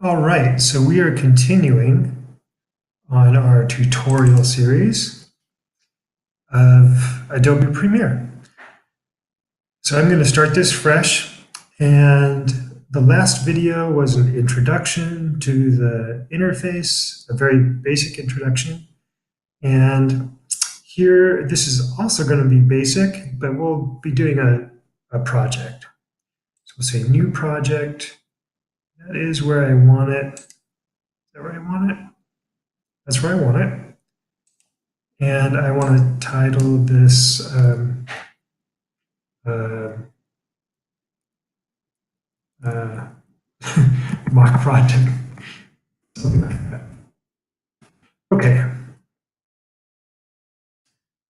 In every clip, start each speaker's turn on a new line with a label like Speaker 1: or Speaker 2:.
Speaker 1: All right, so we are continuing on our tutorial series of Adobe Premiere. So I'm going to start this fresh, and the last video was an introduction to the interface, a very basic introduction. And here, this is also going to be basic, but we'll be doing a project. So we'll say new project. That is where I want it. Is that where I want it? That's where I want it. And I want to title this mock project, something like that. Okay.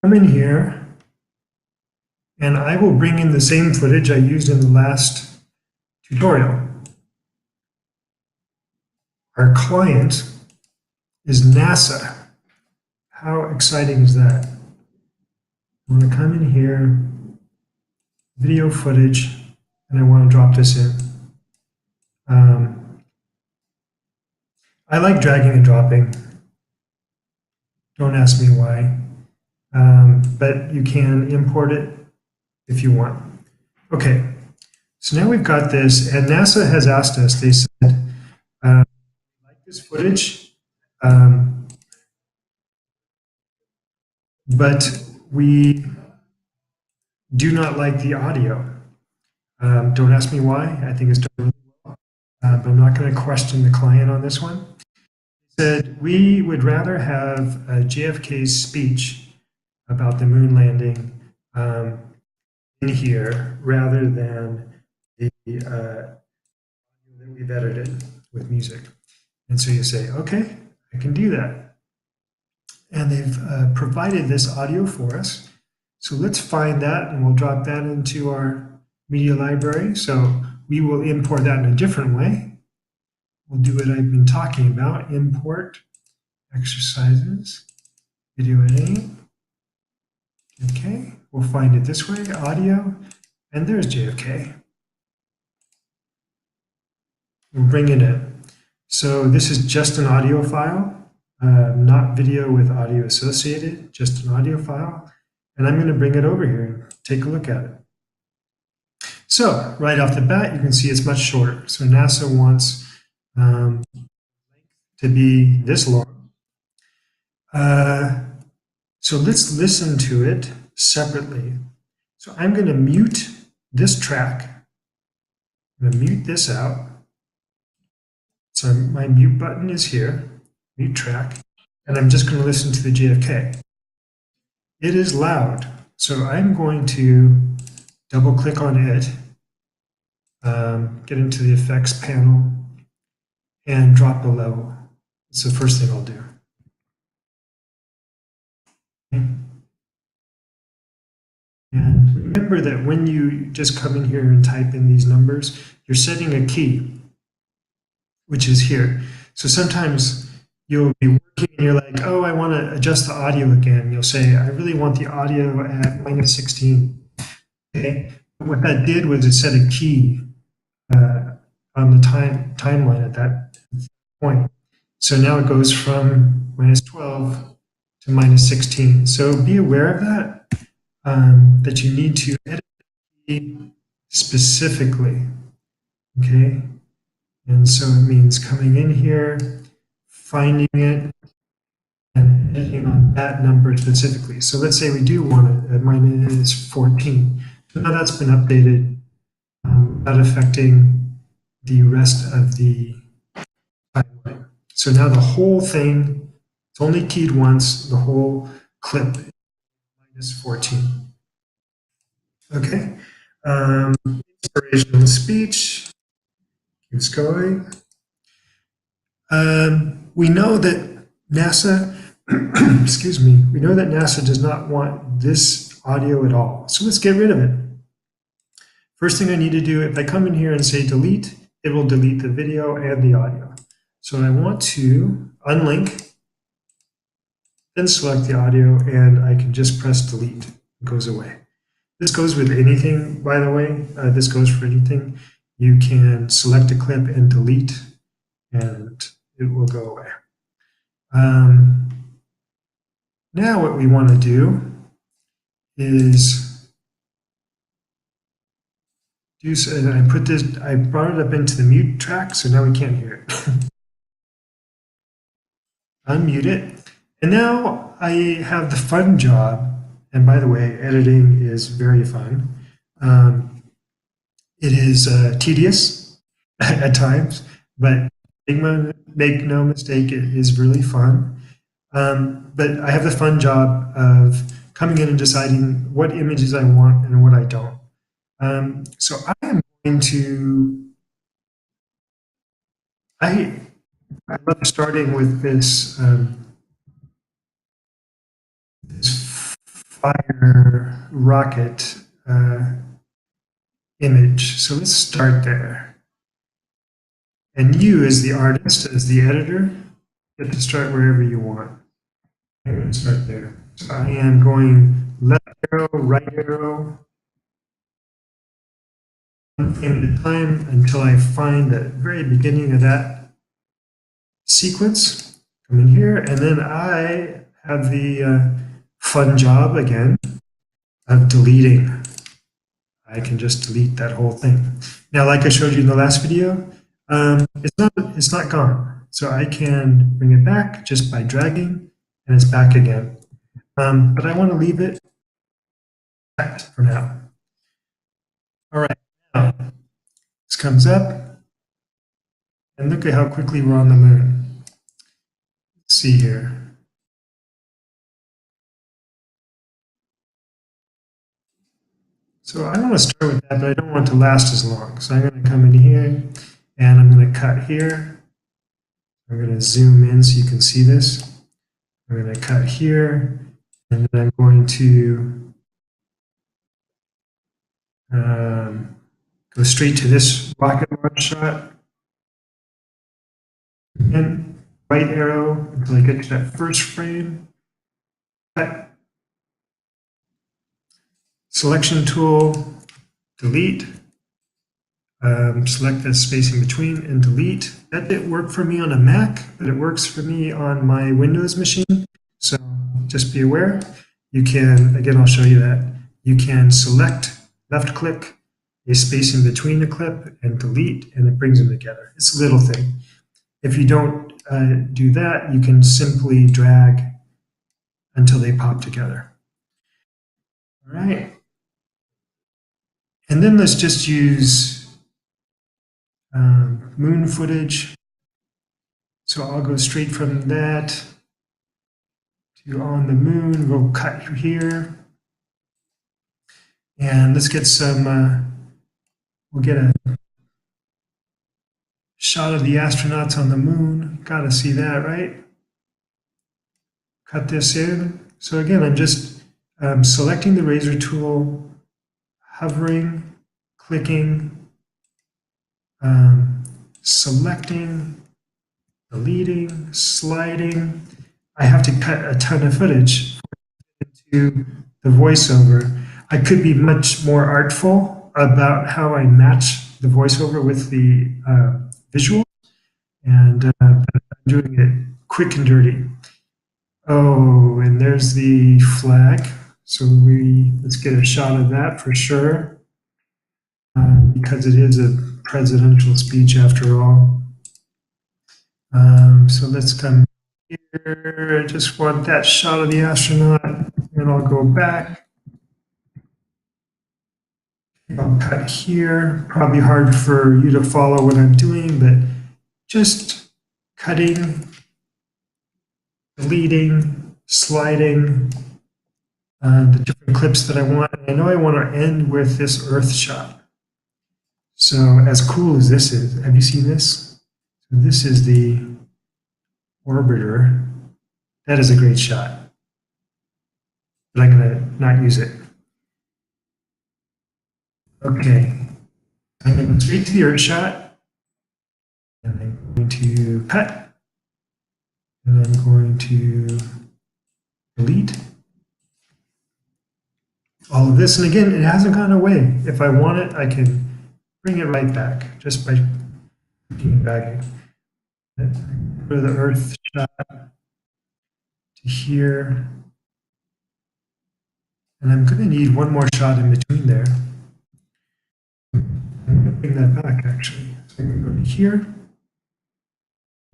Speaker 1: Come in here, and I will bring in the same footage I used in the last tutorial. Our client is NASA. How exciting is that? I'm going to come in here, video footage, and I want to drop this in. I like dragging and dropping. Don't ask me why, but you can import it if you want. Okay, so now we've got this, and NASA has asked us, they said, like this footage, but we do not like the audio. Don't ask me why. I think it's done really well, but I'm not going to question the client on this one. He said, we would rather have JFK's speech about the moon landing in here rather than the that we've edited with music. And so you say, okay, I can do that. And they've provided this audio for us. So let's find that, and we'll drop that into our media library. So we will import that in a different way. We'll do what I've been talking about, import exercises, video editing. Okay, we'll find it this way, audio, and there's JFK. We'll bring it in. So this is just an audio file, not video with audio associated, just an audio file. And I'm going to bring it over here and take a look at it. So right off the bat, you can see it's much shorter. So NASA wants to be this long. So let's listen to it separately. So I'm going to mute this track. I'm going to mute this out. So my mute button is here, mute track, and I'm just going to listen to the JFK. It is loud, so I'm going to double click on it, get into the effects panel, and drop the level. It's the first thing I'll do. And remember that when you just come in here and type in these numbers, you're setting a key, which is here. So sometimes you'll be working and you're like, oh, I want to adjust the audio again. You'll say, I really want the audio at -16. Okay. What that did was it set a key on the timeline at that point. So now it goes from -12 to -16. So be aware of that, that you need to edit the key specifically. Okay. And so it means coming in here, finding it, and editing on that number specifically. So let's say we do want it at -14. Now that's been updated without affecting the rest of the timeline. So now the whole thing, it's only keyed once, the whole clip is -14. Okay. Inspirational speech. Keeps going. We know that NASA, excuse me, we know that NASA does not want this audio at all. So let's get rid of it. First thing I need to do, if I come in here and say delete, it will delete the video and the audio. So I want to unlink, then select the audio, and I can just press delete. It goes away. This goes with anything, by the way. This goes for anything. You can select a clip and delete, and it will go away. Now what we want to do is I brought it up into the mute track, so now we can't hear it. Unmute it. And now I have the fun job, and by the way, editing is very fun. It is tedious at times, but make no mistake, it is really fun. But I have the fun job of coming in and deciding what images I want and what I don't. So I am going to, I love starting with this, this fire rocket image. So let's start there. And you, as the artist, as the editor, get to start wherever you want. I'm going to start there. So I am going left arrow, right arrow, one frame at a time until I find the very beginning of that sequence. Come in here, and then I have the fun job again of deleting. I can just delete that whole thing. Now, like I showed you in the last video, it's not gone. So I can bring it back just by dragging, and it's back again. But I want to leave it for now. All right, now this comes up, and look at how quickly we're on the moon. Let's see here. So I want to start with that, but I don't want it to last as long. So I'm going to come in here, and I'm going to cut here. I'm going to zoom in so you can see this. I'm going to cut here, and then I'm going to go straight to this rocket launch shot. And right arrow until I get to that first frame. Cut. Selection tool, delete. Select that spacing between and delete. That didn't work for me on a Mac, but it works for me on my Windows machine. So just be aware. You can, again, I'll show you that. You can select, left click, a spacing between the clip and delete, and it brings them together. It's a little thing. If you don't do that, you can simply drag until they pop together. All right. And then let's just use moon footage. So I'll go straight from that to on the moon. We'll cut here. And let's get some, we'll get a shot of the astronauts on the moon. Gotta see that, right? Cut this in. So again, I'm just selecting the razor tool, hovering, clicking, selecting, deleting, sliding. I have to cut a ton of footage into the voiceover. I could be much more artful about how I match the voiceover with the visual, and I'm doing it quick and dirty. Oh, and there's the flag. So let's get a shot of that for sure, because it is a presidential speech after all. So let's come here. I just want that shot of the astronaut, and I'll go back. I'll cut here. Probably hard for you to follow what I'm doing, but just cutting, deleting, sliding the different clips that I want. I know I want to end with this Earth shot. So as cool as this is, have you seen this? So this is the orbiter. That is a great shot, but I'm going to not use it. Okay, I'm going to go straight to the Earth shot, and I'm going to cut, and I'm going to delete all of this. And again, it hasn't gone away. If I want it, I can bring it right back just by dragging. Go to the Earth shot to here. And I'm going to need one more shot in between there. I'm going to bring that back actually. So I'm going to go to here.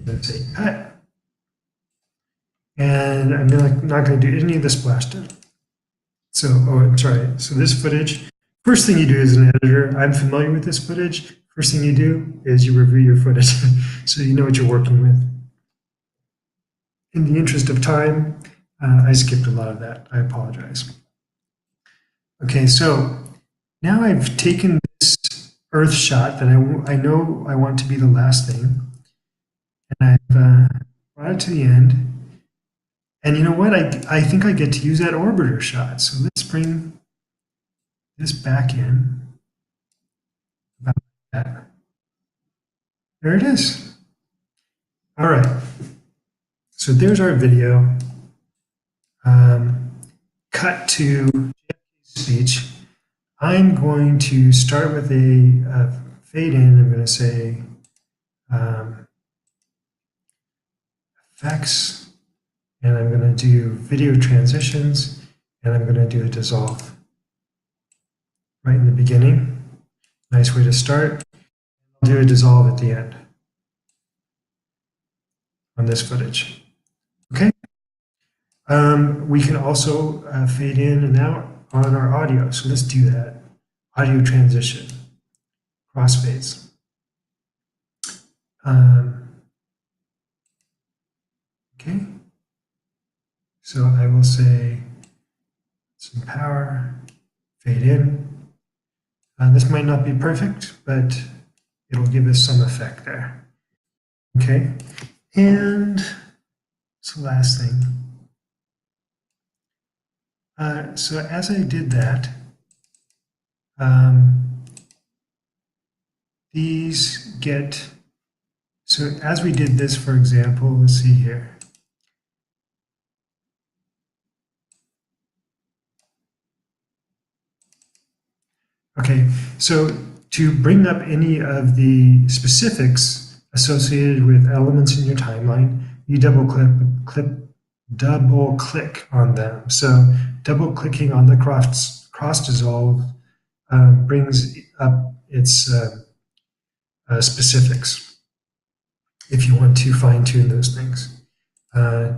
Speaker 1: And say cut. And I'm not going to do any of the splash done. So, sorry. So this footage, first thing you do as an editor, I'm familiar with this footage. First thing you do is you review your footage so you know what you're working with. In the interest of time, I skipped a lot of that. I apologize. Okay, so now I've taken this Earth shot that I know I want to be the last thing, and I've brought it to the end. And you know what? I think I get to use that orbiter shot. So let's bring this back in. About that. There it is. All right. So there's our video. Cut to JFK's speech. I'm going to start with a fade in. I'm going to say effects, and I'm going to do video transitions, and I'm going to do a dissolve right in the beginning. Nice way to start. I'll do a dissolve at the end on this footage. Okay. We can also fade in and out on our audio. So let's do that. Audio transition, crossfades. Okay. So I will say some power, fade in. This might not be perfect, but it'll give us some effect there. Okay. And it's the last thing. So as I did that, these get, so as we did this, for example, let's see here. Okay, so to bring up any of the specifics associated with elements in your timeline, you double click on them. So double clicking on the cross dissolve brings up its specifics if you want to fine tune those things,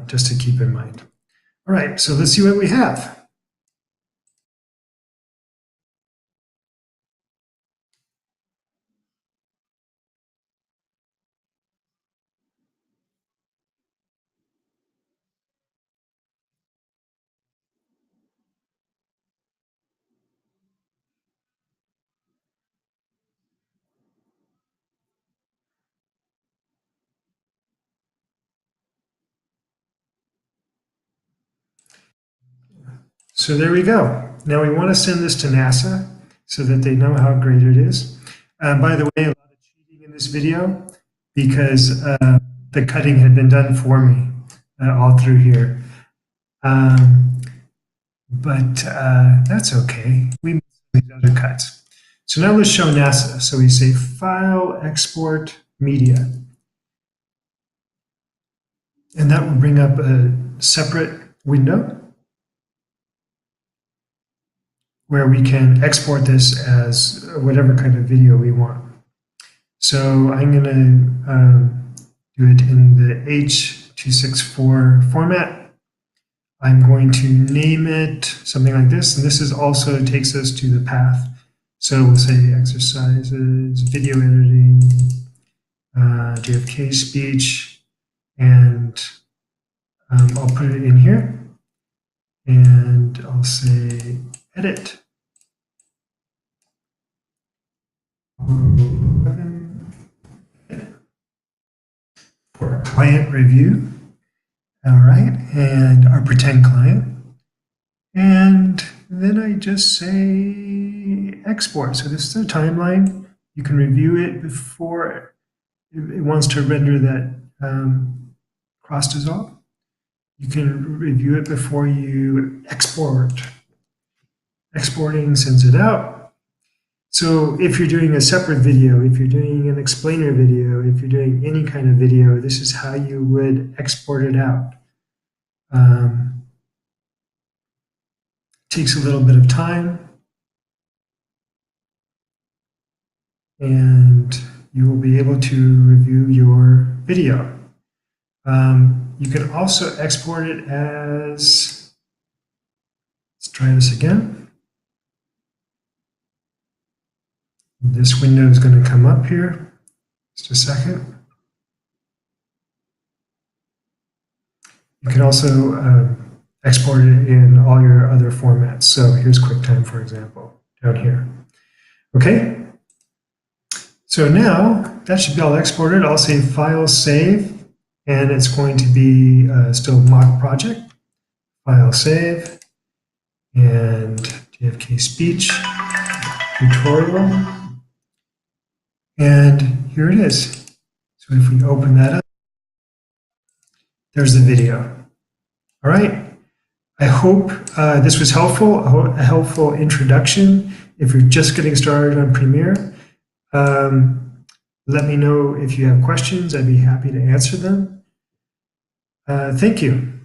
Speaker 1: just to keep in mind. All right, so let's see what we have. So there we go. Now we want to send this to NASA so that they know how great it is. By the way, a lot of cheating in this video because the cutting had been done for me all through here. But that's okay. We made these other cuts. So now let's show NASA. So we say File, Export, Media. And that will bring up a separate window where we can export this as whatever kind of video we want. So I'm going to do it in the H.264 format. I'm going to name it something like this, and this is also takes us to the path. So we'll say exercises, video editing, JFK speech, and I'll put it in here, and I'll say edit. For client review. All right, and our pretend client. And then I just say export. So this is a timeline. You can review it before it wants to render that cross dissolve. You can review it before you export. Exporting sends it out. So if you're doing a separate video, if you're doing an explainer video, if you're doing any kind of video, this is how you would export it out. Takes a little bit of time, and you will be able to review your video. You can also export it as, let's try this again. This window is going to come up here. Just a second. You can also export it in all your other formats. So here's QuickTime, for example, down here. Okay. So now that should be all exported. I'll say File, Save, and it's going to be still mock project. File, Save, and JFK Speech tutorial. And here it is. So if we open that up, there's the video. All right. I hope this was helpful, a helpful introduction. If you're just getting started on Premiere, let me know if you have questions. I'd be happy to answer them. Thank you.